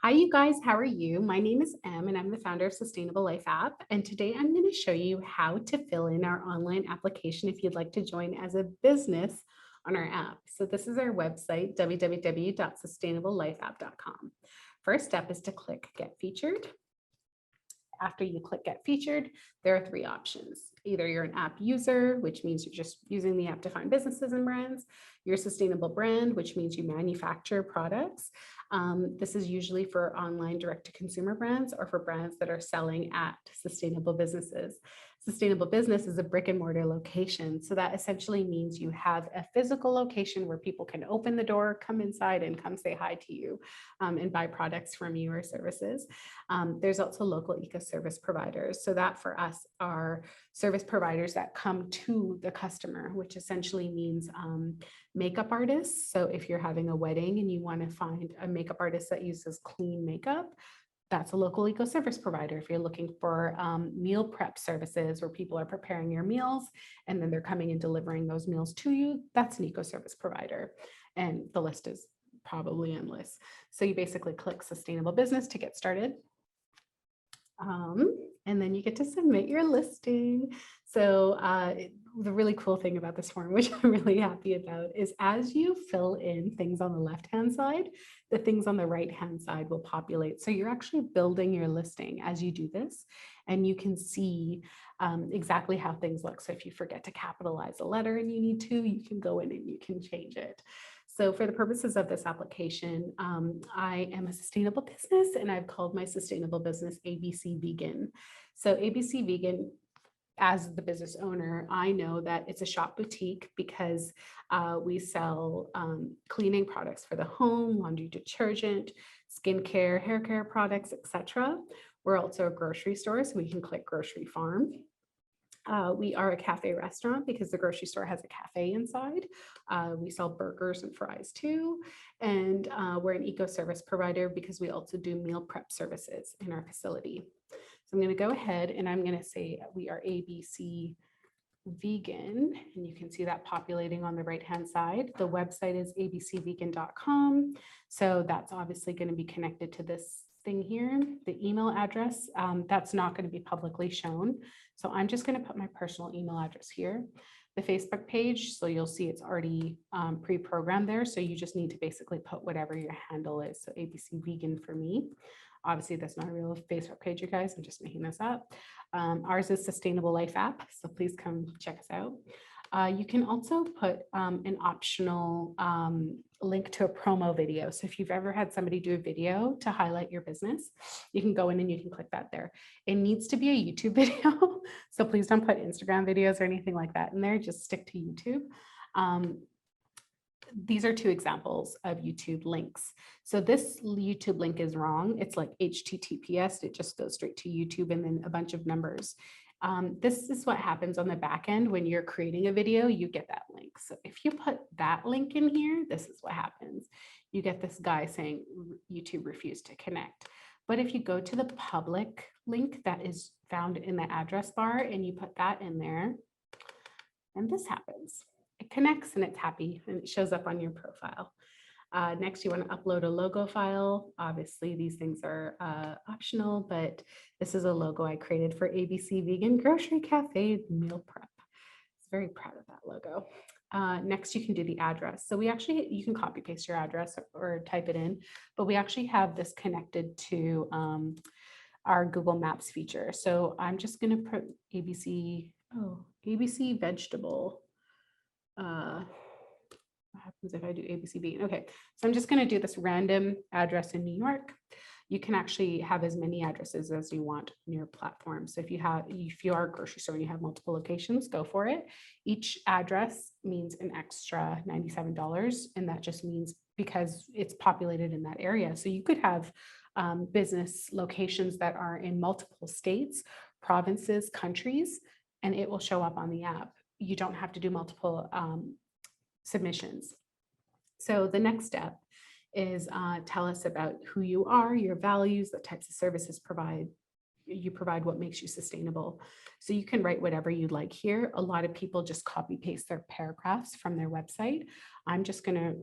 Hi, you guys. How are you? My name is Em, and I'm the founder of Sustainable Life app. And today I'm going to show you how to fill in our online application if you'd like to join as a business on our app. So this is our website, www.sustainablelifeapp.com. First step is to click Get Featured. After you click Get Featured, there are three options. Either you're an app user, which means you're just using the app to find businesses and brands. You're a sustainable brand, which means you manufacture products. This is usually for online direct-to-consumer brands or for brands that are selling at sustainable businesses. Sustainable business is a brick and mortar location. So that essentially means you have a physical location where people can open the door, come inside and come say hi to you and buy products from you or services. There's also local eco-service providers. So that for us are service providers that come to the customer, which essentially means makeup artists. So if you're having a wedding and you want to find a makeup artist that uses clean makeup, that's a local eco-service provider. If you're looking for meal prep services where people are preparing your meals and then they're coming and delivering those meals to you, that's an eco-service provider. And the list is probably endless. So you basically click sustainable business to get started. And then you get to submit your listing. So the really cool thing about this form, which I'm really happy about, is as you fill in things on the left-hand side, the things on the right-hand side will populate. So you're actually building your listing as you do this, and you can see exactly how things look. So if you forget to capitalize a letter and you need to, you can go in and you can change it. So for the purposes of this application, I am a sustainable business and I've called my sustainable business ABC Vegan. So ABC Vegan, as the business owner, I know that it's a shop boutique because we sell cleaning products for the home, laundry detergent, skincare, hair care products, etc. We're also a grocery store, so we can click grocery farm. We are a cafe restaurant because the grocery store has a cafe inside. We sell burgers and fries too. And we're an eco-service provider because we also do meal prep services in our facility. So I'm going to go ahead and I'm going to say we are ABC Vegan, and you can see that populating on the right-hand side. The website is abcvegan.com. So that's obviously going to be connected to this thing here. The email address, that's not going to be publicly shown. So I'm just going to put my personal email address here. The Facebook page, so you'll see it's already pre-programmed there. So you just need to basically put whatever your handle is. So ABC Vegan for me. Obviously, that's not a real Facebook page, you guys. I'm just making this up. Ours is Sustainable Life app, so please come check us out. You can also put an optional link to a promo video. So if you've ever had somebody do a video to highlight your business, you can go in and you can click that there. It needs to be a YouTube video. So please don't put Instagram videos or anything like that in there. Just stick to YouTube. These are two examples of YouTube links. So this YouTube link is wrong. It's like HTTPS. It just goes straight to YouTube and then a bunch of numbers. This is what happens on the back end when you're creating a video, you get that link. So if you put that link in here, this is what happens. You get this guy saying YouTube refused to connect. But if you go to the public link that is found in the address bar and you put that in there, and this happens. It connects and it's happy and it shows up on your profile. Next, you want to upload a logo file. Obviously, these things are optional, but this is a logo I created for ABC Vegan Grocery Cafe Meal Prep. I was very proud of that logo. Next, you can do the address. So you can copy paste your address or type it in, but we actually have this connected to our Google Maps feature. So I'm just going to put ABC vegetable. What happens if I do ABC Vegan? Okay, so I'm just going to do this random address in New York. You can actually have as many addresses as you want on your platform. So if you are a grocery store and you have multiple locations, go for it. Each address means an extra $97, and that just means because it's populated in that area. So you could have business locations that are in multiple states, provinces, countries, and it will show up on the app. You don't have to do multiple submissions. So the next step is tell us about who you are, your values, the types of services you provide, what makes you sustainable. So you can write whatever you like here. A lot of people just copy paste their paragraphs from their website. I'm just going to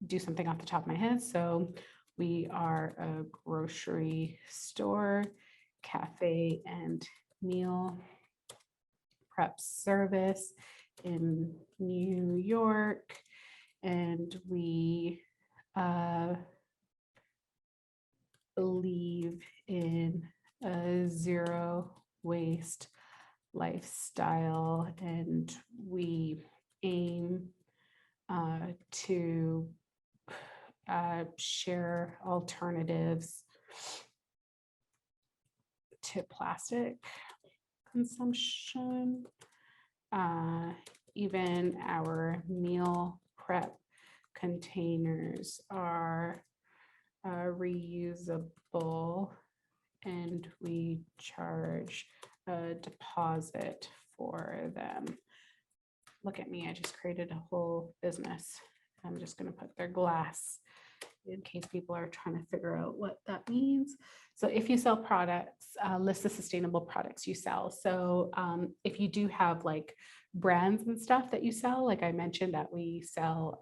do something off the top of my head. So We are a grocery store, cafe, and meal prep service in New York. And we believe in a zero waste lifestyle, and we aim to share alternatives to plastic consumption. Even our meal prep containers are reusable, and we charge a deposit for them. Look at me, I just created a whole business. I'm just going to put their glass in case people are trying to figure out what that means. So if you sell products, list the sustainable products you sell. So if you do have like brands and stuff that you sell, like I mentioned that we sell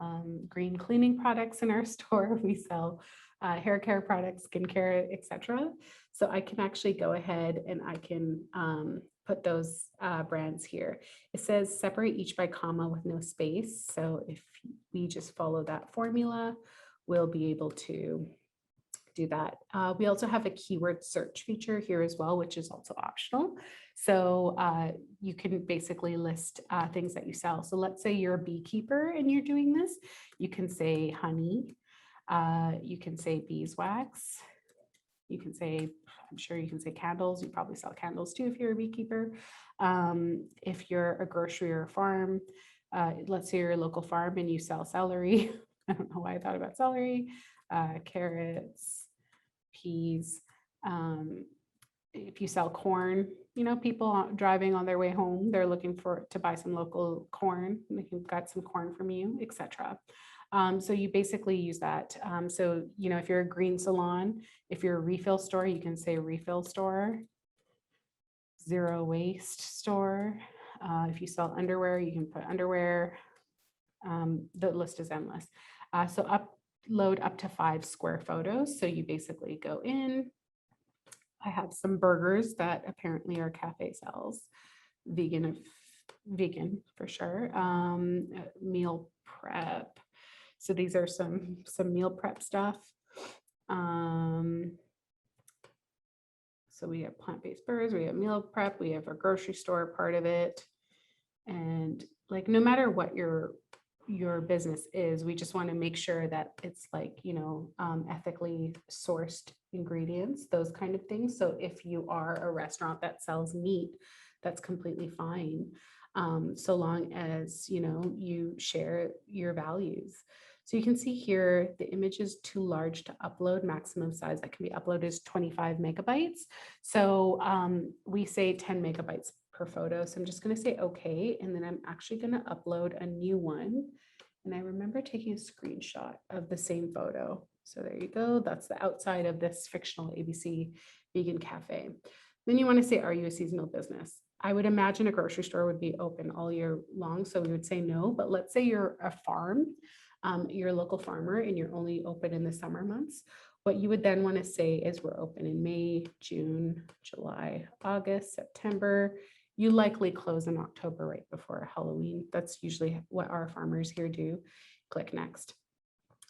green cleaning products in our store, we sell hair care products, skincare, etc. So I can actually go ahead and I can put those brands here. It says separate each by comma with no space. So if we just follow that formula, we'll be able to do that. We also have a keyword search feature here as well, which is also optional. So you can basically list things that you sell. So let's say you're a beekeeper and you're doing this. You can say honey. You can say beeswax. You can say, I'm sure you can say candles. You probably sell candles too if you're a beekeeper. If you're a grocery or a farm, let's say you're a local farm and you sell celery. I don't know why I thought about celery, carrots, peas. If you sell corn, you know, people driving on their way home, they're looking to buy some local corn. They can get some corn from you, etc. So you basically use that. So, you know, if you're a green salon, if you're a refill store, you can say refill store, zero waste store. If you sell underwear, you can put underwear. The list is endless. So upload up to 5 square photos. So you basically go in. I have some burgers that apparently our cafe sells, vegan for sure. Meal prep. So these are some meal prep stuff. So we have plant-based burgers, we have meal prep, we have a grocery store part of it. And like, no matter what your business is, we just want to make sure that it's like, you know, ethically sourced ingredients, those kind of things. So if you are a restaurant that sells meat, that's completely fine. So long as, you know, you share your values. So you can see here, the image is too large to upload. Maximum size that can be uploaded is 25 megabytes. So we say 10 megabytes per photo. So I'm just going to say okay, and then I'm actually going to upload a new one. And I remember taking a screenshot of the same photo. So there you go. That's the outside of this fictional ABC vegan cafe. Then you want to say, are you a seasonal business? I would imagine a grocery store would be open all year long. So we would say no, but let's say you're a farm, you're a local farmer and you're only open in the summer months. What you would then want to say is we're open in May, June, July, August, September. You likely close in October right before Halloween. That's usually what our farmers here do. Click next.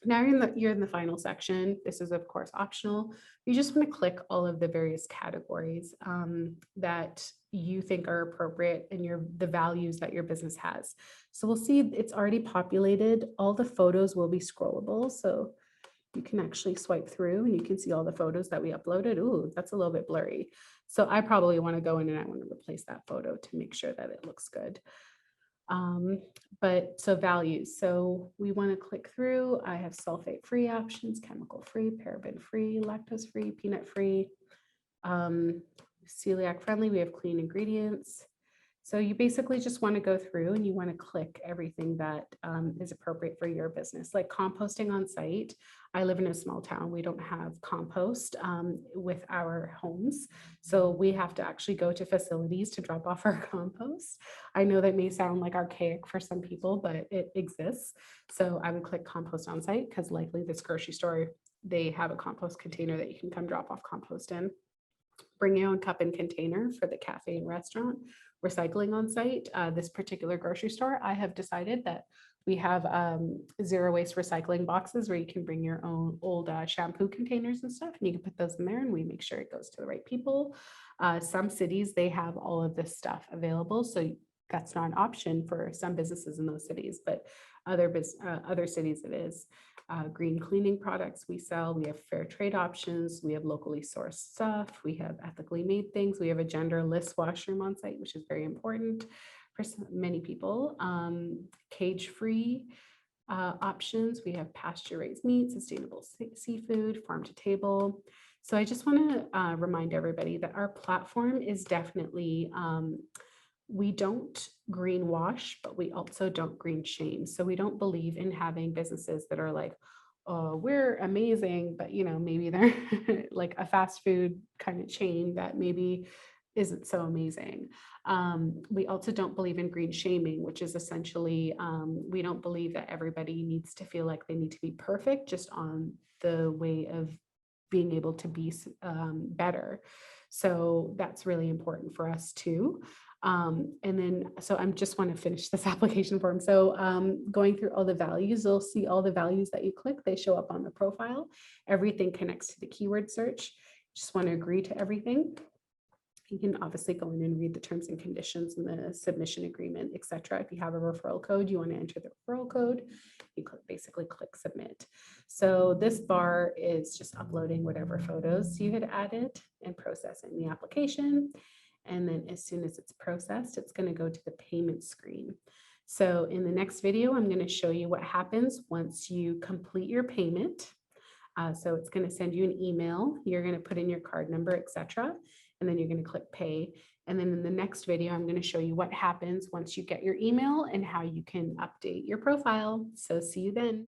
Now you're in the final section. This is of course optional. You just want to click all of the various categories that you think are appropriate and the values that your business has. So we'll see it's already populated. All the photos will be scrollable. So you can actually swipe through and you can see all the photos that we uploaded. Ooh, that's a little bit blurry. So I probably want to go in and I want to replace that photo to make sure that it looks good. But so values. So we want to click through. I have sulfate-free options, chemical-free, paraben-free, lactose-free, peanut-free, celiac friendly. We have clean ingredients. So you basically just want to go through and you want to click everything that is appropriate for your business, like composting on site. I live in a small town. We don't have compost with our homes. So we have to actually go to facilities to drop off our compost. I know that may sound like archaic for some people, but it exists. So I would click compost on site because likely this grocery store they have a compost container that you can come drop off compost in. Bring your own cup and container for the cafe and restaurant. Recycling on site. This particular grocery store, I have decided that we have zero waste recycling boxes where you can bring your own old shampoo containers and stuff, and you can put those in there, and we make sure it goes to the right people. Some cities, they have all of this stuff available, so that's not an option for some businesses in those cities, but other cities it is. Green cleaning products we sell. We have fair trade options. We have locally sourced stuff. We have ethically made things. We have a genderless washroom on site, which is very important for many people. Cage-free options. We have pasture-raised meat, sustainable seafood, farm to table. So I just want to remind everybody that our platform is definitely we don't greenwash, but we also don't green shame. So we don't believe in having businesses that are like, oh, we're amazing, but maybe they're like a fast food kind of chain that maybe isn't so amazing. We also don't believe in green shaming, which is essentially, we don't believe that everybody needs to feel like they need to be perfect just on the way of being able to be better. So that's really important for us too. So I'm just want to finish this application form. So going through all the values, you'll see all the values that you click, they show up on the profile. Everything connects to the keyword search. Just want to agree to everything. You can obviously go in and read the terms and conditions and the submission agreement, etc. If you have a referral code, you want to enter the referral code, you basically click submit. So this bar is just uploading whatever photos you had added and processing the application. And then as soon as it's processed, it's going to go to the payment screen. So in the next video, I'm going to show you what happens once you complete your payment. So it's going to send you an email. You're going to put in your card number, etc. And then you're going to click pay. And then in the next video, I'm going to show you what happens once you get your email and how you can update your profile. So see you then.